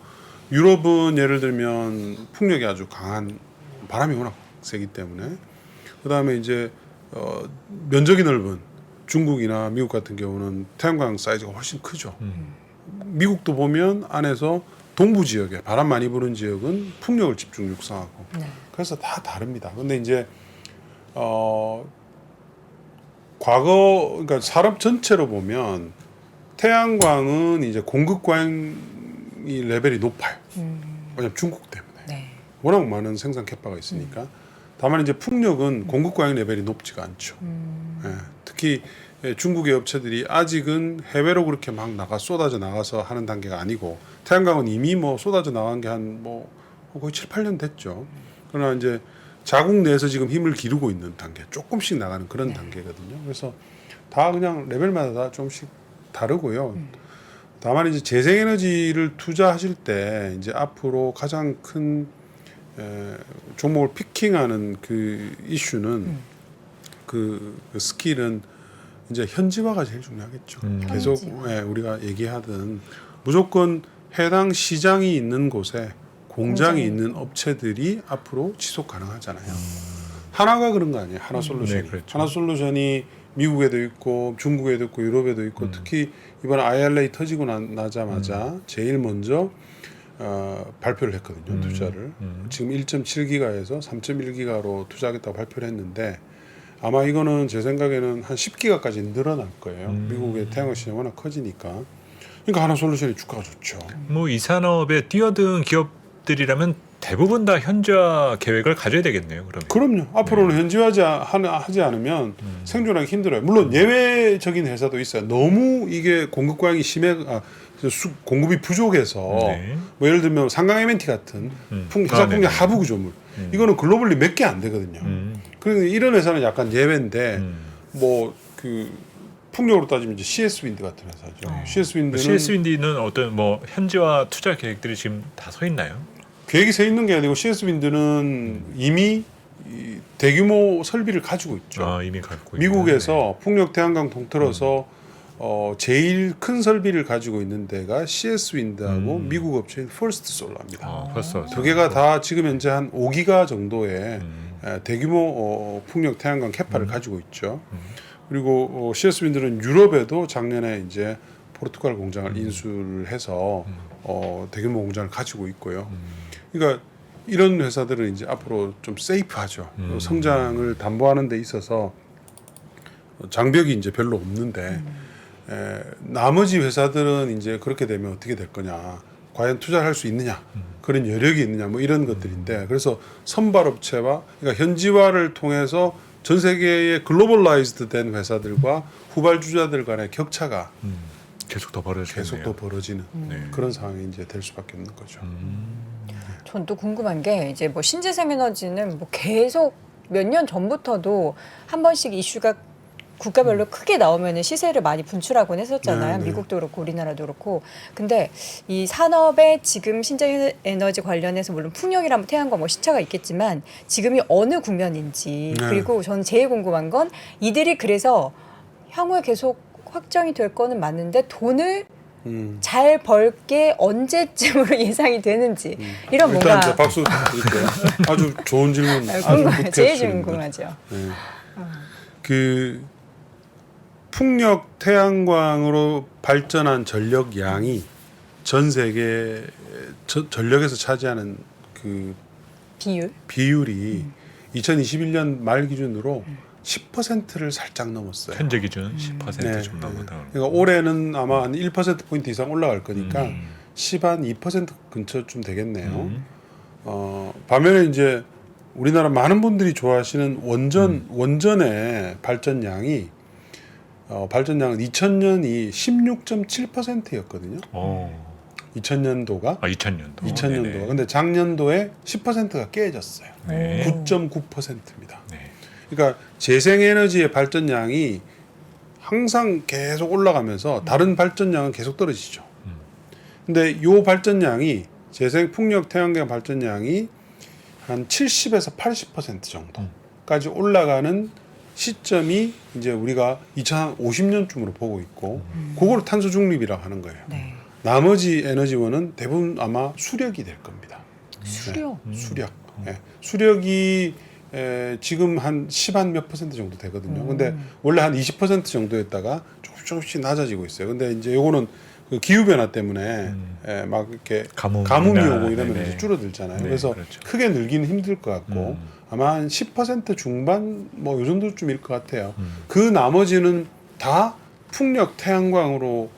유럽은 예를 들면 풍력이 아주 강한 바람이 워낙 세기 때문에 그다음에 이제 면적이 넓은 중국이나 미국 같은 경우는 태양광 사이즈가 훨씬 크죠. 미국도 보면 안에서 동부 지역에 바람 많이 부는 지역은 풍력을 집중 육성하고 네. 그래서 다 다릅니다. 근데 이제 과거 그러니까 산업 전체로 보면 태양광은 이제 공급 과잉 레벨이 높아요. 왜냐면 중국 때문에 네. 워낙 많은 생산 캐파가 있으니까. 다만 이제 풍력은 공급 과잉 레벨이 높지가 않죠. 예, 특히 중국의 업체들이 아직은 해외로 그렇게 막 쏟아져 나가서 하는 단계가 아니고 태양광은 이미 뭐 쏟아져 나간 게 한 뭐 거의 7, 8년 됐죠. 그러나 이제 자국 내에서 지금 힘을 기르고 있는 단계, 조금씩 나가는 그런 단계거든요. 그래서 다 그냥 레벨마다 다 좀씩 다르고요. 다만 이제 재생에너지를 투자하실 때 이제 앞으로 가장 큰 종목을 피킹하는 그 이슈는 그 스킬은 이제 현지화가 제일 중요하겠죠. 계속 우리가 얘기하든 무조건 해당 시장이 있는 곳에 공장이 있는 업체들이 앞으로 지속 가능하잖아요. 하나가 그런 거 아니에요. 하나 솔루션이. 네, 그렇죠. 하나 솔루션이 미국에도 있고 중국에도 있고 유럽에도 있고 특히 이번 IRA 터지고 나자마자 제일 먼저 발표를 했거든요. 투자를. 지금 1.7기가에서 3.1기가로 투자하겠다고 발표를 했는데 아마 이거는 제 생각에는 한 10기가까지 늘어날 거예요. 미국의 태양광 시장이 워낙 커지니까. 그러니까 하나 솔루션이 주가가 좋죠. 뭐 이 산업에 뛰어든 기업들이라면 대부분 다 현지화 계획을 가져야 되겠네요. 그러면. 그럼요. 앞으로는 현지화하지 않으면 생존하기 힘들어요. 물론 예외적인 회사도 있어요. 너무 이게 공급 과잉이 공급이 부족해서 뭐 예를 들면 상강 M&T 같은 회사 풍력 하부 구조물 이거는 글로벌리 몇 개 안 되거든요. 그러니까 이런 회사는 약간 예외인데 뭐 그 풍력으로 따지면 이제 CS 윈드 같은 회사죠. CS 윈드는 어떤 뭐 현지화 투자 계획들이 지금 다 서 있나요? 계획이 서 있는 게 아니고 CS 윈드는 이미 대규모 설비를 가지고 있죠. 이미 갖고 미국에서 풍력 태양광 통틀어서 제일 큰 설비를 가지고 있는 데가 CS 윈드하고 미국 업체인 퍼스트 솔라입니다. 두 개가 다 지금 현재 한 5기가 정도의 대규모 풍력 태양광 캐파를 가지고 있죠. 그리고 CS 윈드는 유럽에도 작년에 이제 포르투갈 공장을 인수를 해서 대규모 공장을 가지고 있고요. 그러니까 이런 회사들은 이제 앞으로 좀 세이프하죠. 성장을 담보하는 데 있어서 장벽이 이제 별로 없는데 나머지 회사들은 이제 그렇게 되면 어떻게 될 거냐, 과연 투자를 할 수 있느냐, 그런 여력이 있느냐, 뭐 이런 것들인데 그래서 선발업체와 그러니까 현지화를 통해서 전 세계의 글로벌라이즈드 된 회사들과 후발주자들 간의 격차가 계속 더 벌어지는 그런 상황이 이제 될 수밖에 없는 거죠. 전 또 궁금한 게 이제 뭐 신재생에너지는 뭐 계속 몇 년 전부터도 한 번씩 이슈가 국가별로 크게 나오면은 시세를 많이 분출하곤 했었잖아요. 네. 미국도 그렇고 우리나라도 그렇고. 근데 이 산업에 지금 신재에너지 관련해서 물론 풍력이랑 태양광 뭐 시차가 있겠지만 지금이 어느 국면인지 그리고 저는 제일 궁금한 건 이들이 그래서 향후에 계속 확정이 될 거는 맞는데 돈을 잘 벌게 언제쯤으로 예상이 되는지 이런 일단 뭔가 이제 박수 드릴게요. 아주 좋은 질문. 아주 궁금해요. 제일 질문. 궁금하죠. 네. 그 풍력 태양광으로 발전한 전력 양이 전 세계 전력에서 차지하는 그 비율이 2021년 말 기준으로 10%를 살짝 넘었어요. 현재 기준 10% 네. 좀 넘어다. 그러니까 올해는 아마 한 1%포인트 이상 올라갈 거니까 10한 2% 근처쯤 되겠네요. 반면에 이제 우리나라 많은 분들이 좋아하시는 원전의 발전량이 발전량은 2000년이 16.7%였거든요. 2000년도가 2000년도. 2000년도가 근데 작년도에 10%가 깨졌어요. 네. 9.9%입니다. 네. 그러니까 재생에너지의 발전량이 항상 계속 올라가면서 다른 발전량은 계속 떨어지죠. 근데 이 발전량이 재생 풍력 태양광 발전량이 한 70에서 80% 정도까지 올라가는 시점이 이제 우리가 2050년쯤으로 보고 있고 그걸 탄소 중립이라고 하는 거예요. 네. 나머지 에너지원은 대부분 아마 수력이 될 겁니다. 수력. 네, 수력. 네. 수력이 지금 한 10한 몇 퍼센트 정도 되거든요. 근데 원래 한 20% 정도였다가 조금씩 낮아지고 있어요. 근데 이제 요거는 그 기후 변화 때문에 막 이렇게 가뭄이 오고 이러면 이제 줄어들잖아요. 네, 그래서 그렇죠. 크게 늘기는 힘들 것 같고 아마 한 10% 중반 뭐 요 정도쯤일 것 같아요. 그 나머지는 다 풍력 태양광으로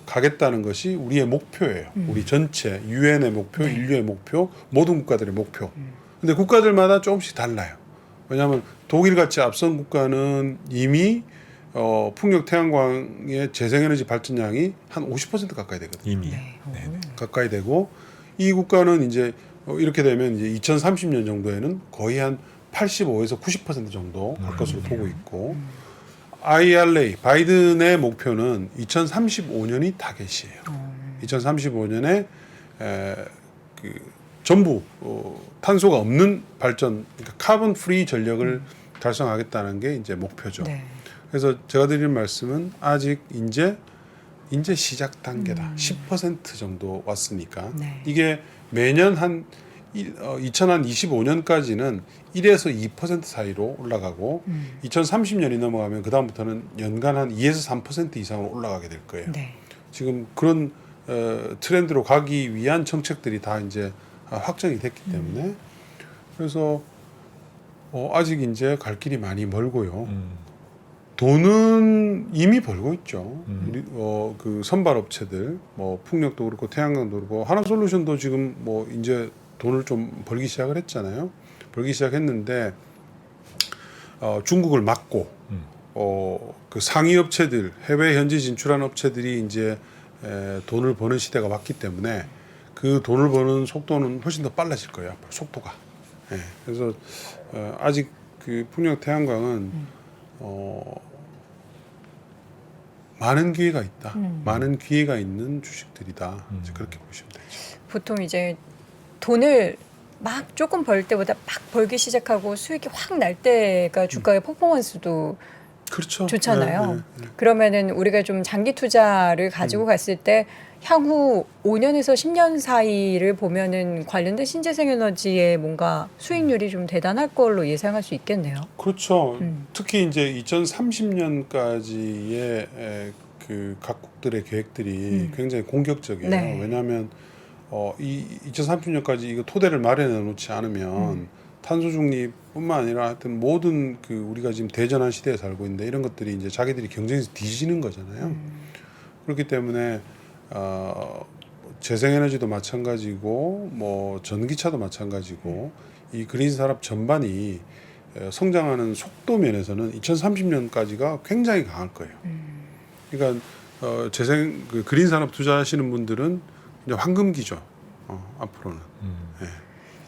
가겠다는 것이 우리의 목표예요. 우리 전체 유엔의 목표, 인류의 목표, 모든 국가들의 목표. 근데 국가들마다 조금씩 달라요. 왜냐하면 독일 같이 앞선 국가는 이미 풍력 태양광의 재생에너지 발전량이 한 50% 가까이 되거든요. 이미. 가까이 되고 이 국가는 이제 이렇게 되면 이제 2030년 정도에는 거의 한 85에서 90% 정도 갈 것으로 보고 있고 IRA 바이든의 목표는 2035년이 타겟이에요. 2035년에 그 전부 탄소가 없는 발전, 그러니까 카본 프리 전력을 달성하겠다는 게 이제 목표죠. 네. 그래서 제가 드리는 말씀은 아직 이제 시작 단계다. 10% 정도 왔으니까 네. 이게 매년 한 2025년까지는 1에서 2% 사이로 올라가고 2030년이 넘어가면 그 다음부터는 연간 한 2에서 3% 이상으로 올라가게 될 거예요. 네. 지금 그런 트렌드로 가기 위한 정책들이 다 이제 확정이 됐기 때문에 그래서 아직 이제 갈 길이 많이 멀고요. 돈은 이미 벌고 있죠. 그 선발 업체들, 뭐 풍력도 그렇고 태양광도 그렇고 하나솔루션도 지금 뭐 이제 돈을 좀 벌기 시작을 했잖아요. 벌기 시작했는데 중국을 막고 그 상위 업체들, 해외 현지 진출한 업체들이 이제 돈을 버는 시대가 왔기 때문에 그 돈을 버는 속도는 훨씬 더 빨라질 거예요. 앞으로 속도가. 예. 그래서 아직 그 풍력 태양광은 많은 기회가 있다. 많은 기회가 있는 주식들이다. 이제 그렇게 보시면 되죠. 보통 이제 돈을 막 조금 벌 때보다 막 벌기 시작하고 수익이 확 날 때가 주가의 퍼포먼스도 그렇죠. 좋잖아요. 네, 네. 그러면은 우리가 좀 장기 투자를 가지고 갔을 때 향후 5년에서 10년 사이를 보면은 관련된 신재생에너지의 뭔가 수익률이 좀 대단할 걸로 예상할 수 있겠네요. 그렇죠. 특히 이제 2030년까지의 그 각국들의 계획들이 굉장히 공격적이에요. 네. 왜냐하면 이 2030년까지 이거 토대를 마련해 놓지 않으면 탄소 중립뿐만 아니라 하여튼 모든 그 우리가 지금 대전환 시대에 살고 있는데 이런 것들이 이제 자기들이 경쟁에서 뒤지는 거잖아요. 그렇기 때문에 재생에너지도 마찬가지고 뭐 전기차도 마찬가지고 이 그린 산업 전반이 성장하는 속도 면에서는 2030년까지가 굉장히 강할 거예요. 그러니까 그 그린 산업 투자하시는 분들은 이제 황금기죠. 앞으로는. 네.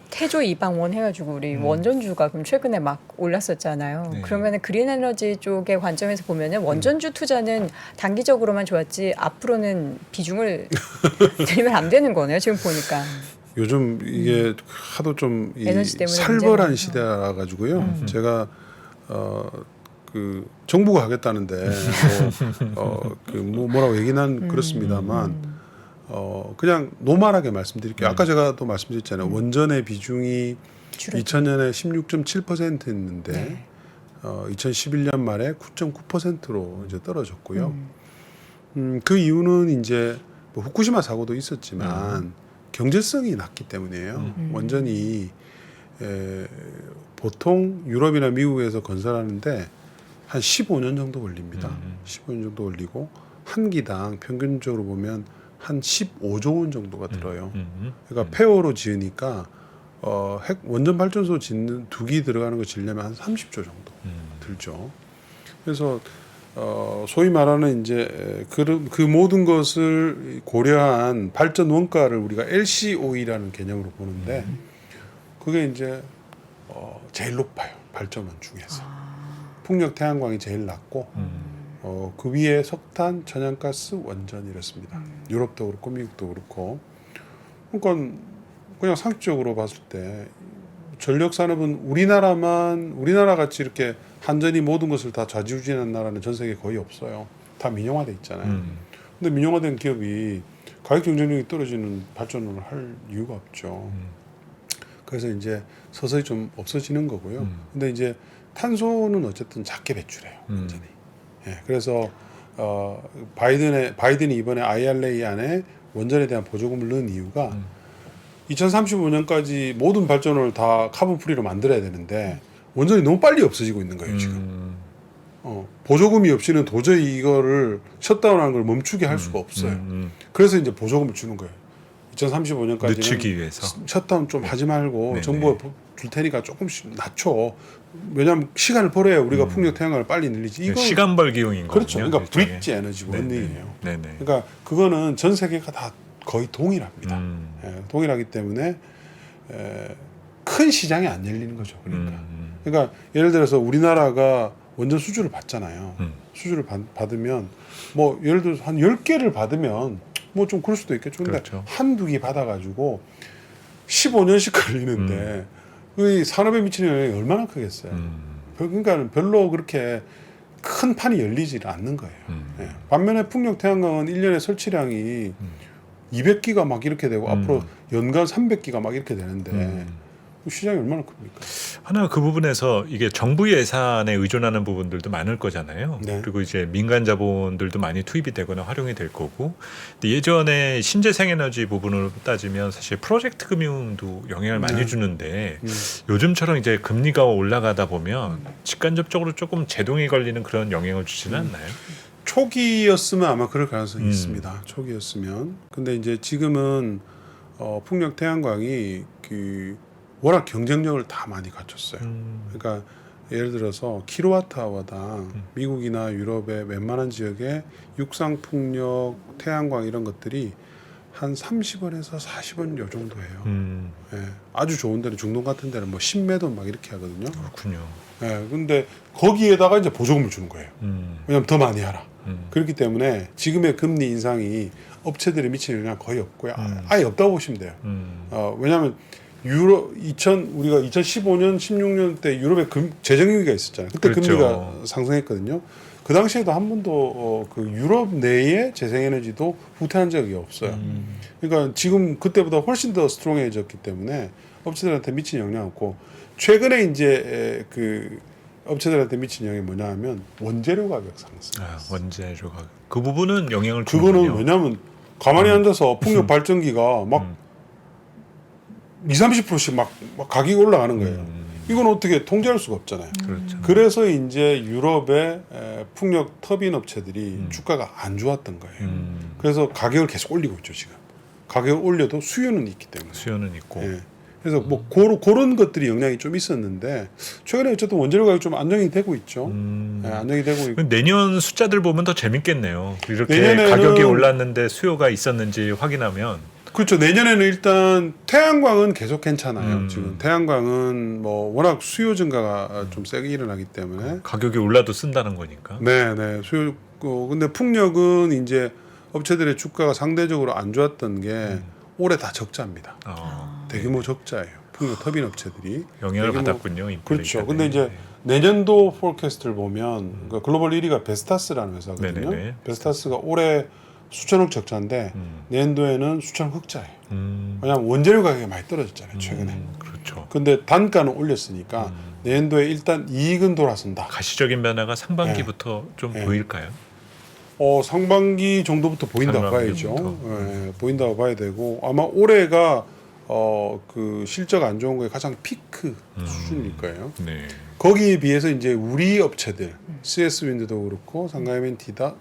태조 이방원 해가지고 우리 원전주가 그럼 최근에 막 올랐었잖아요. 네. 그러면은 그린에너지 쪽의 관점에서 보면은 원전주 투자는 단기적으로만 좋았지 앞으로는 비중을 들이면 안 되는 거네요. 지금 보니까. 요즘 이게 하도 좀 이 에너지 때문에 살벌한 문제가 시대라 가지고요. 제가 그 정부가 하겠다는데 뭐라고 얘기는 그렇습니다만 그냥 노멀하게 말씀드릴게요. 아까 제가 또 말씀드렸잖아요. 원전의 비중이 줄어들- 2000년에 16.7%였는데 네. 2011년 말에 9.9%로 이제 떨어졌고요. 그 이유는 이제 뭐 후쿠시마 사고도 있었지만 경제성이 낮기 때문이에요. 원전이 보통 유럽이나 미국에서 건설하는데 한 15년 정도 걸립니다. 15년 정도 걸리고 한 기당 평균적으로 보면 한 15조 원 정도가 들어요. 그러니까 폐허로 지으니까 핵 원전 발전소 짓는 두 기 들어가는 거 지으려면 한 30조 정도 들죠. 그래서 소위 말하는 이제 그 모든 것을 고려한 발전 원가를 우리가 LCOE라는 개념으로 보는데 그게 이제 제일 높아요. 발전원 중에서. 풍력 태양광이 제일 낮고 그 위에 석탄, 천연가스, 원전 이렇습니다. 유럽도 그렇고 미국도 그렇고. 그러니까 그냥 상식적으로 봤을 때 전력 산업은 우리나라 같이 이렇게 한전이 모든 것을 다 좌지우지하는 나라는 전 세계에 거의 없어요. 다 민영화돼 있잖아요. 근데 민영화된 기업이 가격 경쟁력이 떨어지는 발전을 할 이유가 없죠. 그래서 이제 서서히 좀 없어지는 거고요. 근데 이제 탄소는 어쨌든 작게 배출해요. 완전히. 예, 그래서 바이든이 이번에 IRA 안에 원전에 대한 보조금을 넣은 이유가 2035년까지 모든 발전을 다 카본 프리로 만들어야 되는데 원전이 너무 빨리 없어지고 있는 거예요 지금. 보조금이 없이는 도저히 이거를 셧다운하는 걸 멈추게 할 수가 없어요. 그래서 이제 보조금을 주는 거예요. 2035년까지는 늦추기 위해서 셧다운 좀 하지 말고 네네. 정부가 줄 테니까 조금씩 낮춰. 왜냐하면 시간을 벌어야 우리가 풍력 태양광을 빨리 늘리지. 이거 시간 벌기용인 거군요. 그렇죠. 그러니까 일종의. 브릿지 에너지 원리예요. 네네. 그러니까 그거는 전 세계가 다 거의 동일합니다. 예, 동일하기 때문에 큰 시장이 안 열리는 거죠. 그러니까 예를 들어서 우리나라가 원전 수주를 받잖아요. 수주를 받으면 뭐 예를 들어서 한 10개를 받으면 뭐 좀 그럴 수도 있겠죠. 근데 그렇죠. 한두 개 받아가지고 15년씩 걸리는데 그 산업에 미치는 영향이 얼마나 크겠어요. 그러니까 별로 그렇게 큰 판이 열리지 않는 거예요. 예. 반면에 풍력 태양광은 1년에 설치량이 200기가 막 이렇게 되고 앞으로 연간 300기가 막 이렇게 되는데 시장이 얼마나 큽니까? 하나 그 부분에서 이게 정부 예산에 의존하는 부분들도 많을 거잖아요. 네. 그리고 이제 민간 자본들도 많이 투입이 되거나 활용이 될 거고. 근데 예전에 신재생에너지 부분으로 따지면 사실 프로젝트 금융도 영향을 많이 네. 주는데 요즘처럼 이제 금리가 올라가다 보면 직간접적으로 조금 제동이 걸리는 그런 영향을 주지는 않나요? 초기였으면 아마 그럴 가능성이 있습니다. 초기였으면. 근데 이제 지금은 풍력 태양광이 워낙 경쟁력을 다 많이 갖췄어요. 그러니까 예를 들어서 킬로와트아워당 미국이나 유럽의 웬만한 지역에 육상 풍력, 태양광 이런 것들이 한 30원에서 40원 요 정도예요. 예, 아주 좋은 데는 중동 같은 데는 뭐 10몇 원 막 이렇게 하거든요. 그렇군요. 예, 근데 거기에다가 이제 보조금을 주는 거예요. 왜냐면 더 많이 하라. 그렇기 때문에 지금의 금리 인상이 업체들에 미치는 영향 거의 없고요. 아예 없다고 보시면 돼요. 왜냐하면 우리가 2015년, 16년 때 유럽에 재정위기가 있었잖아요. 그때 그렇죠. 금리가 상승했거든요. 그 당시에도 한 번도 그 유럽 내의 재생에너지도 후퇴한 적이 없어요. 그러니까 지금 그때보다 훨씬 더 스트롱해졌기 때문에 업체들한테 미친 영향이 없고 최근에 이제 그 업체들한테 미친 영향이 뭐냐 하면 원재료 가격 상승. 원재료 가격. 그 부분은 영향을 그거는 주는군요. 왜냐하면 가만히 앉아서 풍력 발전기가 막 20-30%씩 막 가격이 올라가는 거예요. 이건 어떻게 통제할 수가 없잖아요. 그렇죠. 그래서 이제 유럽의 풍력 터빈 업체들이 주가가 안 좋았던 거예요. 그래서 가격을 계속 올리고 있죠 지금. 가격을 올려도 수요는 있기 때문에. 수요는 있고. 예. 그래서 뭐 그런 것들이 영향이 좀 있었는데 최근에 어쨌든 원재료 가격이 좀 안정이 되고 있죠. 예, 안정이 되고 있고. 내년 숫자들 보면 더 재밌겠네요. 이렇게 내년에는 가격이 올랐는데 수요가 있었는지 확인하면. 그렇죠. 내년에는 일단 태양광은 계속 괜찮아요. 지금 태양광은 뭐 워낙 수요 증가가 좀 세게 일어나기 때문에 가격이 올라도 쓴다는 거니까. 네. 수요 근데 풍력은 이제 업체들의 주가가 상대적으로 안 좋았던 게 올해 다 적자입니다. 대규모 적자예요. 풍력 터빈 업체들이 영향을 대규모, 받았군요. 그렇죠. 근데 이제 내년도 포캐스트를 보면 그러니까 글로벌 1위가 베스타스라는 회사거든요. 네네네. 베스타스가 올해 수천억 적자인데 내년도에는 수천억 흑자예요. 음. 왜냐하면 원재료 가격이 많이 떨어졌잖아요. 최근에. 그렇죠. 그렇죠. 근데 단가는 올렸으니까 내년도에 일단 이익은 돌아선다. 가시적인 변화가 상반기부터 좀 네. 보일까요? 상반기 정도부터 보인다고 봐야죠. 상반기부터. 보인다고 봐야 되고 아마 올해가 그 실적 안 좋은 거에 가장 피크 수준일 거예요. 네. 거기에 비해서 이제 우리 업체들, CS 윈드도 그렇고 상가 MNT가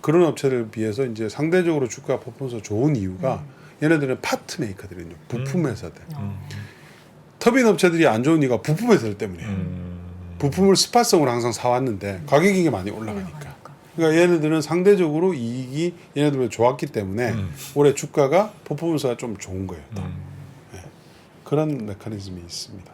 그런 업체를 비해서 이제 상대적으로 주가 퍼포먼스가 좋은 이유가 얘네들은 파트 메이커들이거든요. 부품 회사들. 터빈 업체들이 안 좋은 이유가 부품 회사들 때문이에요. 부품을 스팟성으로 항상 사왔는데 가격이 많이 올라가니까. 그러니까 얘네들은 상대적으로 이익이 얘네들보다 좋았기 때문에 올해 주가가 퍼포먼스가 좀 좋은 거예요. 더. 그런 메커니즘이 있습니다.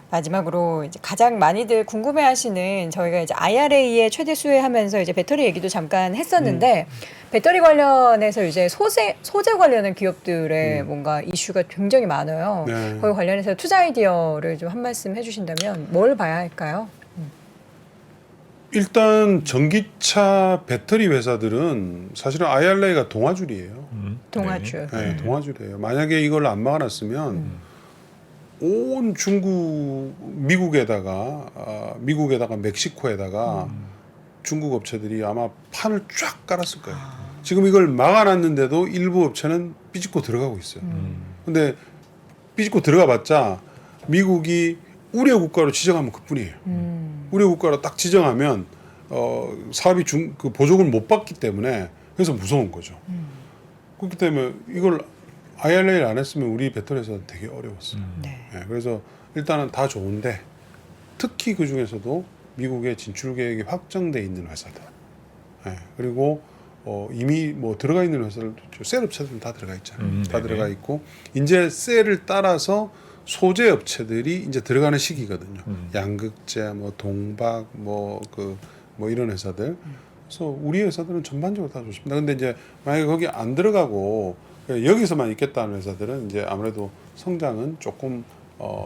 마지막으로 이제 가장 많이들 궁금해하시는 저희가 이제 IRA의 최대 수혜하면서 이제 배터리 얘기도 잠깐 했었는데 배터리 관련해서 이제 소재 관련한 기업들의 뭔가 이슈가 굉장히 많아요. 네. 거기 관련해서 투자 아이디어를 좀 한 말씀 해주신다면 뭘 봐야 할까요? 일단 전기차 배터리 회사들은 사실은 IRA가 동아줄이에요. 동아줄. 네, 동아줄이에요. 만약에 이걸 안 막아놨으면 온 중국, 미국에다가 멕시코에다가 중국 업체들이 아마 판을 쫙 깔았을 거예요. 지금 이걸 막아놨는데도 일부 업체는 삐집고 들어가고 있어요. 근데 삐집고 들어가봤자 미국이 우려 국가로 지정하면 그뿐이에요. 우려 국가로 딱 지정하면 사업이 그 보조금을 못 받기 때문에 그래서 무서운 거죠. 그렇기 때문에 이걸 IRA를 안 했으면 우리 배터리 회사는 되게 어려웠어요. 네. 그래서 일단은 다 좋은데 특히 그 중에서도 미국의 진출 계획이 확정돼 있는 회사들. 그리고 이미 뭐 들어가 있는 회사들도 셀 업체들은 다 들어가 있잖아요. 다 네네. 들어가 있고 이제 셀을 따라서 소재 업체들이 이제 들어가는 시기거든요. 양극재, 뭐 동박, 뭐 이런 회사들. 그래서 우리 회사들은 전반적으로 다 좋습니다. 근데 이제 만약에 거기 안 들어가고 여기서만 있겠다는 회사들은 이제 아무래도 성장은 조금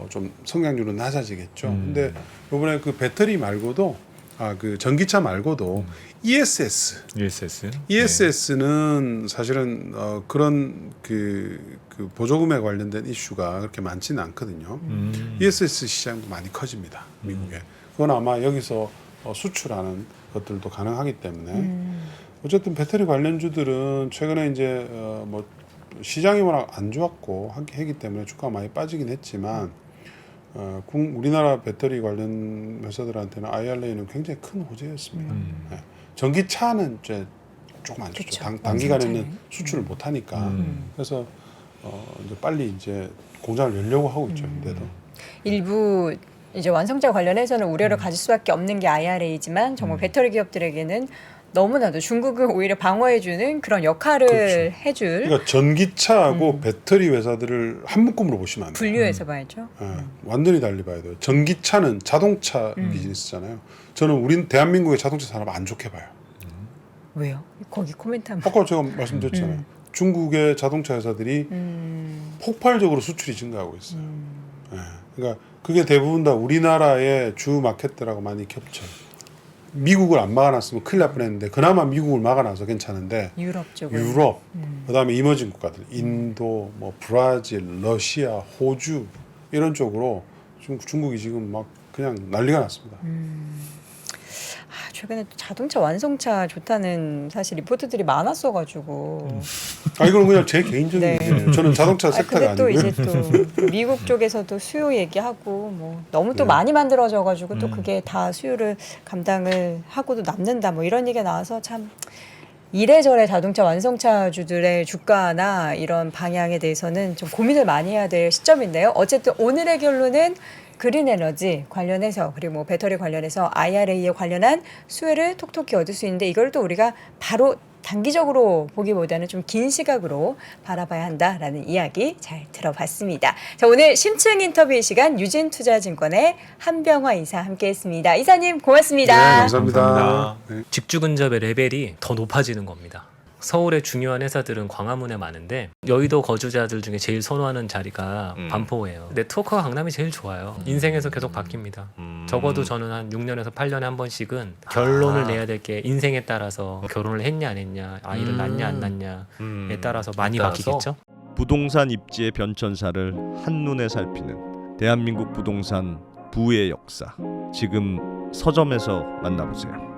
좀 성장률은 낮아지겠죠. 근데 이번에 그 배터리 말고도 그 전기차 말고도 ESS는 사실은 그런 그 보조금에 관련된 이슈가 그렇게 많지는 않거든요. ESS 시장도 많이 커집니다. 미국에. 그건 아마 여기서 수출하는 것들도 가능하기 때문에 어쨌든 배터리 관련주들은 최근에 이제 뭐 시장이 워낙 안 좋았고 하기 때문에 주가가 많이 빠지긴 했지만 우리나라 배터리 관련 회사들한테는 IRA는 굉장히 큰 호재였습니다. 전기차는 이제 조금 안 좋죠. 단기간에는 수출을 못 하니까. 그래서 이제 빨리 이제 공장을 열려고 하고 있죠. 근데도 일부 이제 완성차 관련해서는 우려를 가질 수밖에 없는 게 IRA지만 정말 배터리 기업들에게는 너무나도 중국을 오히려 방어해주는 그런 역할을 그렇죠. 해줄 그러니까 전기차하고 배터리 회사들을 한 묶음으로 보시면 안 돼요. 분류해서 봐야죠. 완전히 달리 봐야 돼요. 전기차는 자동차 비즈니스잖아요. 저는 우린 대한민국의 자동차 산업 안 좋게 봐요. 왜요? 거기 코멘트 한번. 아까 제가 말씀드렸잖아요. 중국의 자동차 회사들이 폭발적으로 수출이 증가하고 있어요. 그러니까 그게 대부분 다 우리나라의 주 마켓들하고 많이 겹쳐요. 미국을 안 막아놨으면 큰일 날 뻔했는데 그나마 미국을 막아놔서 괜찮은데 유럽 쪽은. 유럽, 그다음에 이머징 국가들, 인도, 뭐 브라질, 러시아, 호주 이런 쪽으로 중국이 지금 막 그냥 난리가 났습니다. 최근에 또 자동차 완성차 좋다는 사실 리포트들이 많았어가지고. 이건 그냥 제 개인적인 네. 얘기예요. 저는 자동차 섹터가 근데 또 아니고요. 이제 또 미국 쪽에서도 수요 얘기하고 뭐 너무 또 네. 많이 만들어져가지고 또 그게 다 수요를 감당을 하고도 남는다 뭐 이런 얘기가 나와서 참 이래저래 자동차 완성차주들의 주가나 이런 방향에 대해서는 좀 고민을 많이 해야 될 시점인데요. 어쨌든 오늘의 결론은 그린 에너지 관련해서 그리고 뭐 배터리 관련해서 IRA에 관련한 수혜를 톡톡히 얻을 수 있는데 이걸 또 우리가 바로 단기적으로 보기보다는 좀 긴 시각으로 바라봐야 한다라는 이야기 잘 들어봤습니다. 자, 오늘 심층 인터뷰 시간 유진투자증권의 한병화 이사 함께했습니다. 이사님 고맙습니다. 네, 감사합니다. 감사합니다. 네. 직주 근접의 레벨이 더 높아지는 겁니다. 서울의 중요한 회사들은 광화문에 많은데 여의도 거주자들 중에 제일 선호하는 자리가 반포예요. 네트워크가 강남이 제일 좋아요. 인생에서 계속 바뀝니다. 적어도 저는 한 6년에서 8년에 한 번씩은 결론을 내야 될 게 인생에 따라서 결혼을 했냐 안 했냐, 아이를 낳냐 안 낳냐에 따라서 많이 바뀌겠죠. 부동산 입지의 변천사를 한눈에 살피는 대한민국 부동산 부의 역사. 지금 서점에서 만나보세요.